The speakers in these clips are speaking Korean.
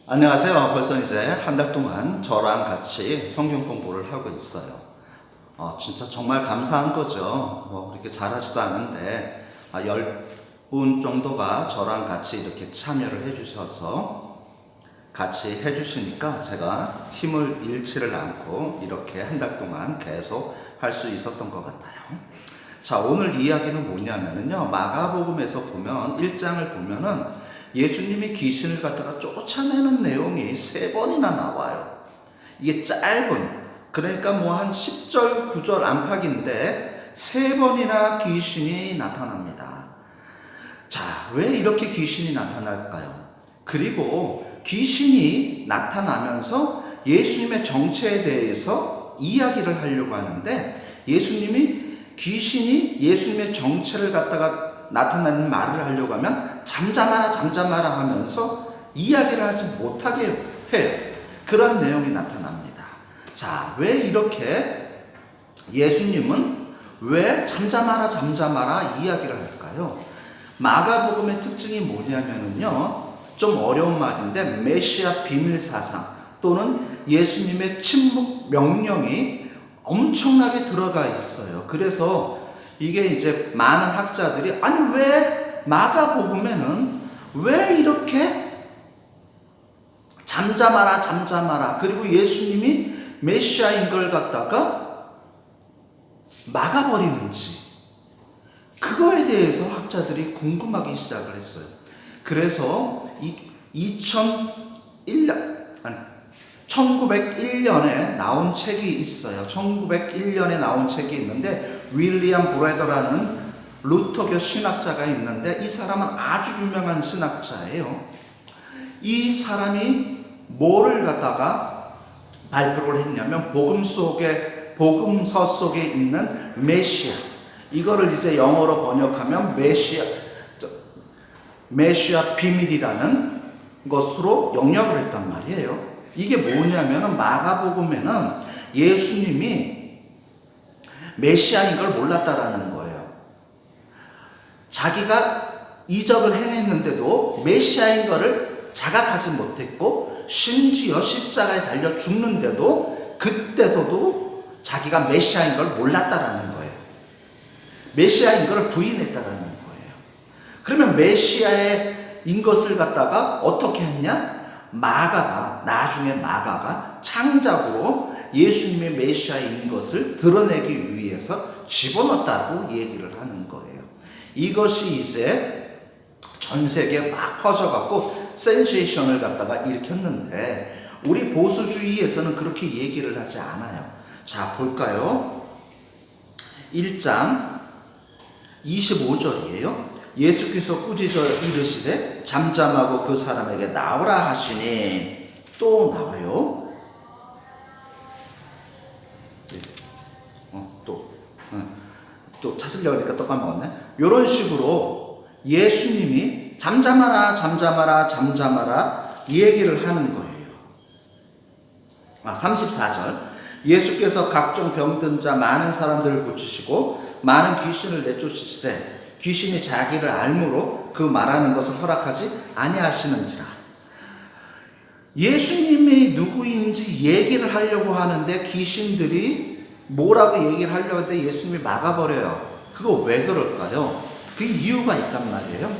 안녕하세요. 벌써 이제 한 달 동안 저랑 같이 성경 공부를 하고 있어요. 진짜 정말 감사한 거죠. 이렇게 잘하지도 않은데 10분 정도가 저랑 같이 이렇게 참여를 해주셔서 같이 해주시니까 제가 힘을 잃지를 않고 이렇게 한 달 동안 계속 할 수 있었던 것 같아요. 자, 오늘 이야기는 뭐냐면요. 마가복음에서 보면 1장을 보면은 예수님이 귀신을 갖다가 쫓아내는 내용이 3번이나 나와요. 이게 짧은, 그러니까 한 10절, 9절 안팎인데 3번이나 귀신이 나타납니다. 자, 왜 이렇게 귀신이 나타날까요? 그리고 귀신이 나타나면서 예수님의 정체에 대해서 이야기를 하려고 하는데 귀신이 예수님의 정체를 갖다가 나타나는 말을 하려고 하면 잠잠하라 하면서 이야기를 하지 못하게 해요. 그런 내용이 나타납니다. 자, 왜 이렇게 예수님은 왜 잠잠하라 이야기를 할까요? 마가복음의 특징이 뭐냐면요, 좀 어려운 말인데 메시아 비밀 사상 또는 예수님의 침묵 명령이 엄청나게 들어가 있어요. 그래서 이게 이제 많은 학자들이 아니 왜 마가복음에는 왜 이렇게 잠잠하라 그리고 예수님이 메시아인 걸 갖다가 막아버리는지 그거에 대해서 학자들이 궁금하기 시작을 했어요. 그래서 1901년에 나온 책이 있어요. 1901년에 나온 책이 있는데 윌리엄 브래더라는 루터교 신학자가 있는데 이 사람은 아주 유명한 신학자예요. 이 사람이 뭐를 갖다가 발표를 했냐면 복음서 속에 있는 메시아, 이거를 이제 영어로 번역하면 메시아 비밀이라는 것으로 영역을 했단 말이에요. 이게 뭐냐면 마가복음에는 예수님이 메시아인 걸 몰랐다라는 거예요. 자기가 이적을 행했는데도 메시아인 거를 자각하지 못했고 심지어 십자가에 달려 죽는데도 그때서도 자기가 메시아인 걸 몰랐다라는 거예요. 메시아인 걸 부인했다라는 거예요. 그러면 메시아인 것을 갖다가 어떻게 했냐? 나중에 마가가 창작으로 예수님의 메시아인 것을 드러내기 위해서 집어넣었다고 얘기를 하는 거예요. 이것이 이제 전 세계에 막 퍼져갖고 센세이션을 갖다가 일으켰는데 우리 보수주의에서는 그렇게 얘기를 하지 않아요. 자, 볼까요? 1장 25절이에요. 예수께서 꾸짖어 이르시되 잠잠하고 그 사람에게 나오라 하시니 또 나와요. 또 찾으려고 하니까 또 까먹었네. 이런 식으로 예수님이 잠잠하라 이 얘기를 하는 거예요. 34절 예수께서 각종 병든 자 많은 사람들을 고치시고 많은 귀신을 내쫓으시되 귀신이 자기를 알므로 그 말하는 것을 허락하지 아니하시는지라. 예수님이 누구인지 얘기를 하려고 하는데 귀신들이 뭐라고 얘기를 하려고 하는데 예수님이 막아버려요. 그거 왜 그럴까요? 그 이유가 있단 말이에요.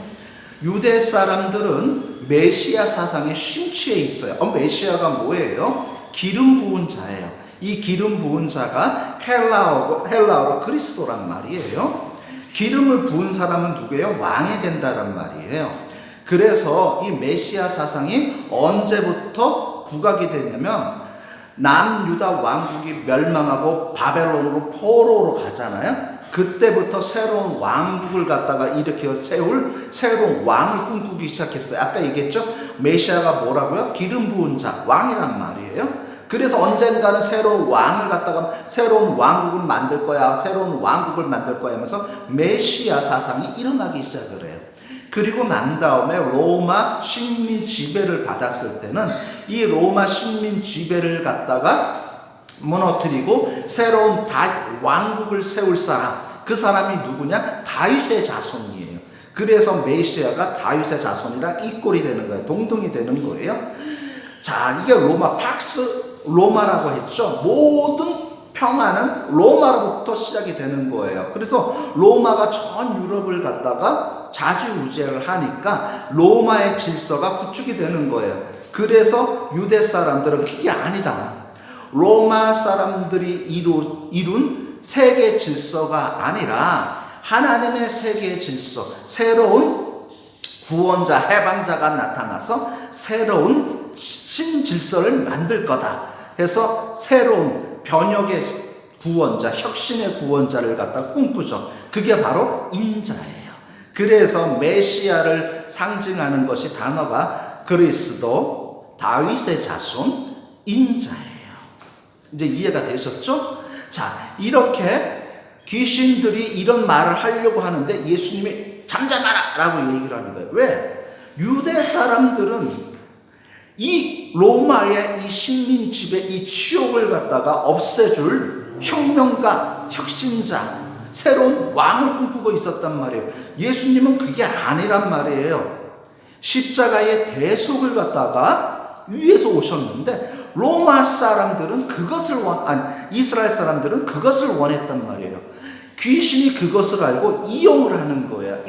유대 사람들은 메시아 사상에 심취해 있어요. 메시아가 뭐예요? 기름 부은 자예요. 이 기름 부은 자가 헬라어로 그리스도란 말이에요. 기름을 부은 사람은 누구예요? 왕이 된다란 말이에요. 그래서 이 메시아 사상이 언제부터 부각이 되냐면 남유다 왕국이 멸망하고 바벨론으로 포로로 가잖아요. 그때부터 새로운 왕국을 갖다가 일으켜 세울 새로운 왕을 꿈꾸기 시작했어요. 아까 얘기했죠? 메시아가 뭐라고요? 기름 부은 자, 왕이란 말이에요. 그래서 언젠가는 새로운 왕을 갖다가 새로운 왕국을 만들 거야 하면서 메시아 사상이 일어나기 시작을 해요. 그리고 난 다음에 로마 식민 지배를 받았을 때는 이 로마 식민 지배를 갖다가 무너뜨리고 새로운 왕국을 세울 사람, 그 사람이 누구냐? 다윗의 자손이에요. 그래서 메시아가 다윗의 자손이랑 이꼴이 되는 거예요. 동등이 되는 거예요. 자, 이게 로마, 팍스 로마라고 했죠. 모든 평화는 로마로부터 시작이 되는 거예요. 그래서 로마가 전 유럽을 갖다가 자주우재를 하니까 로마의 질서가 구축이 되는 거예요. 그래서 유대 사람들은 그게 아니다. 로마 사람들이 이룬 세계 질서가 아니라 하나님의 세계의 질서, 새로운 구원자, 해방자가 나타나서 새로운 신질서를 만들 거다 해서 새로운 변혁의 구원자, 혁신의 구원자를 갖다 꿈꾸죠. 그게 바로 인자예요. 그래서 메시아를 상징하는 것이 단어가 그리스도, 다윗의 자손, 인자예요. 이제 이해가 되셨죠? 자, 이렇게 귀신들이 이런 말을 하려고 하는데 예수님이 잠잠하라 라고 얘기를 하는 거예요. 왜? 유대 사람들은 이 로마의 이 식민 지배, 이 치욕을 갖다가 없애줄 혁명가, 혁신자, 새로운 왕을 꿈꾸고 있었단 말이에요. 예수님은 그게 아니란 말이에요. 십자가의 대속을 갖다가 위에서 오셨는데 로마 사람들은 그것을 이스라엘 사람들은 그것을 원했단 말이에요. 귀신이 그것을 알고 이용을 하는 거예요.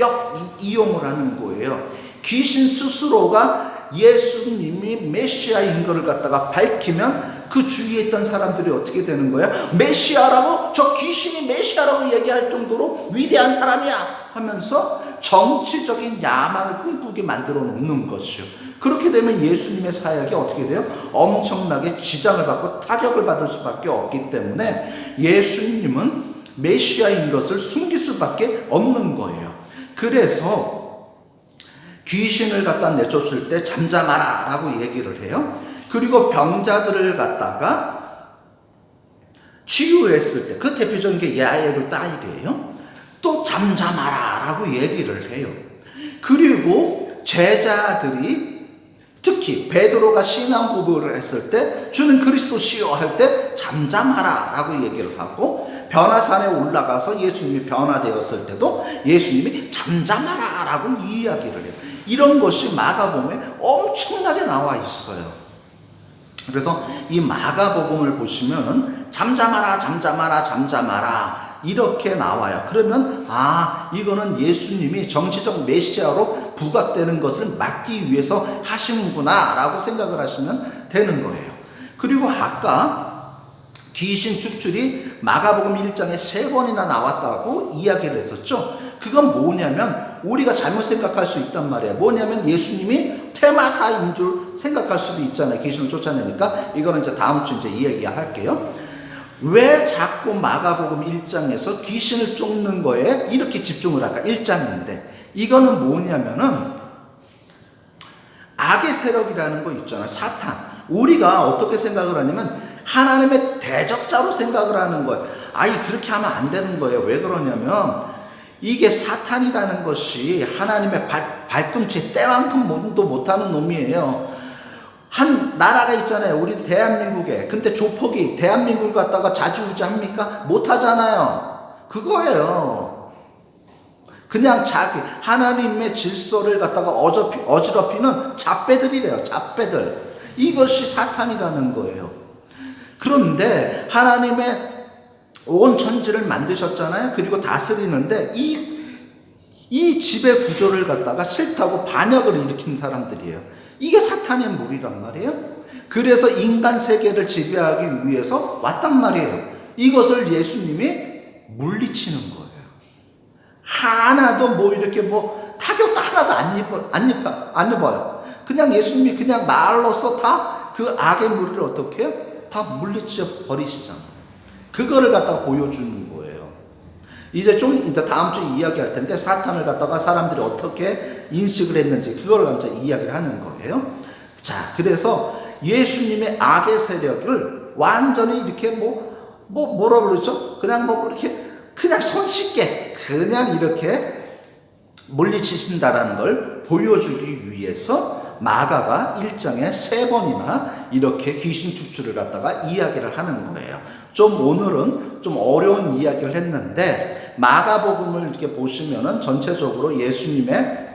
이용을 하는 거예요. 귀신 스스로가 예수님이 메시아인 것을 갖다가 밝히면 그 주위에 있던 사람들이 어떻게 되는 거야? 메시아라고? 저 귀신이 메시아라고 얘기할 정도로 위대한 사람이야 하면서 정치적인 야망을 꿈꾸게 만들어 놓는 것이요. 그렇게 되면 예수님의 사역이 어떻게 돼요? 엄청나게 지장을 받고 타격을 받을 수밖에 없기 때문에 예수님은 메시아인 것을 숨길 수밖에 없는 거예요. 그래서 귀신을 갖다 내쫓을 때 잠잠하라 라고 얘기를 해요. 그리고 병자들을 갖다가 치유했을 때 그 대표적인 게 야이로 딸이에요. 또 잠잠하라 라고 얘기를 해요. 그리고 제자들이 특히 베드로가 신앙 고백을 했을 때 주는 그리스도시요 할 때 잠잠하라 라고 얘기를 하고 변화산에 올라가서 예수님이 변화되었을 때도 예수님이 잠잠하라 라고 이야기를 해요. 이런 것이 마가복음에 엄청나게 나와 있어요. 그래서 이 마가복음을 보시면은 잠잠하라 잠잠하라 잠잠하라 이렇게 나와요. 그러면 이거는 예수님이 정치적 메시아로 부각되는 것을 막기 위해서 하시는구나 라고 생각을 하시면 되는 거예요. 그리고 아까 귀신 축출이 마가복음 1장에 3번이나 나왔다고 이야기를 했었죠. 그건 뭐냐면 우리가 잘못 생각할 수 있단 말이에요. 뭐냐면 예수님이 테마사인 줄 생각할 수도 있잖아요. 귀신을 쫓아내니까. 이거는 이제 다음 주 이제 이야기할게요. 왜 자꾸 마가복음 1장에서 귀신을 쫓는 거에 이렇게 집중을 할까? 1장인데 이거는 뭐냐면은 악의 세력이라는 거 있잖아요. 사탄. 우리가 어떻게 생각을 하냐면 하나님의 대적자로 생각을 하는 거예요. 그렇게 하면 안 되는 거예요. 왜 그러냐면 이게 사탄이라는 것이 하나님의 발꿈치에 때만큼도 못하는 놈이에요. 한 나라가 있잖아요. 우리 대한민국에. 근데 조폭이 대한민국을 갖다가 자주우지합니까? 못하잖아요. 그거예요. 그냥 자기 하나님의 질서를 갖다가 어지럽히는 잡배들이래요. 잡배들. 이것이 사탄이라는 거예요. 그런데 하나님의 온 천지를 만드셨잖아요. 그리고 다스리는데 이 지배 구조를 갖다가 싫다고 반역을 일으킨 사람들이에요. 이게 사탄의 무리란 말이에요. 그래서 인간 세계를 지배하기 위해서 왔단 말이에요. 이것을 예수님이 물리치는 거예요. 하나도 이렇게 타격도 하나도 안 입어요. 그냥 예수님이 그냥 말로써 다 그 악의 무리를 어떻게 해요? 다 물리쳐 버리시잖아요. 그거를 갖다가 보여주는 거예요. 이제 다음 주에 이야기할 텐데 사탄을 갖다가 사람들이 어떻게 인식을 했는지 그걸 이제 이야기를 하는 거예요. 자, 그래서 예수님의 악의 세력을 완전히 이렇게 뭐라 그러죠? 그냥 그냥 손쉽게 그냥 이렇게 물리치신다라는 걸 보여주기 위해서 마가가 1장에 3번이나 이렇게 귀신 축출을 갖다가 이야기를 하는 거예요. 오늘은 좀 어려운 이야기를 했는데 마가복음을 이렇게 보시면은 전체적으로 예수님의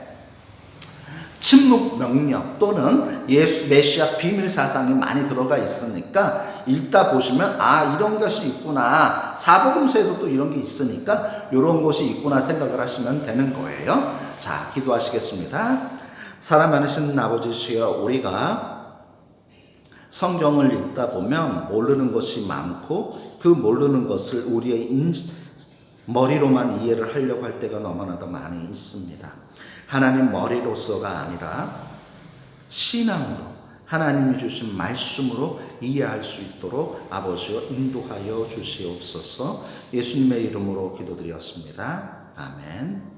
침묵 명령 또는 예수 메시아 비밀 사상이 많이 들어가 있으니까 읽다 보시면 아 이런 것이 있구나, 사복음서에도 또 이런 게 있으니까 이런 것이 있구나 생각을 하시면 되는 거예요. 자, 기도하시겠습니다. 사랑 많으신 아버지 주여, 우리가 성경을 읽다 보면 모르는 것이 많고 그 모르는 것을 우리의 머리로만 이해를 하려고 할 때가 너무나도 많이 있습니다. 하나님 머리로서가 아니라 신앙으로 하나님이 주신 말씀으로 이해할 수 있도록 아버지여 인도하여 주시옵소서. 예수님의 이름으로 기도드렸습니다. 아멘.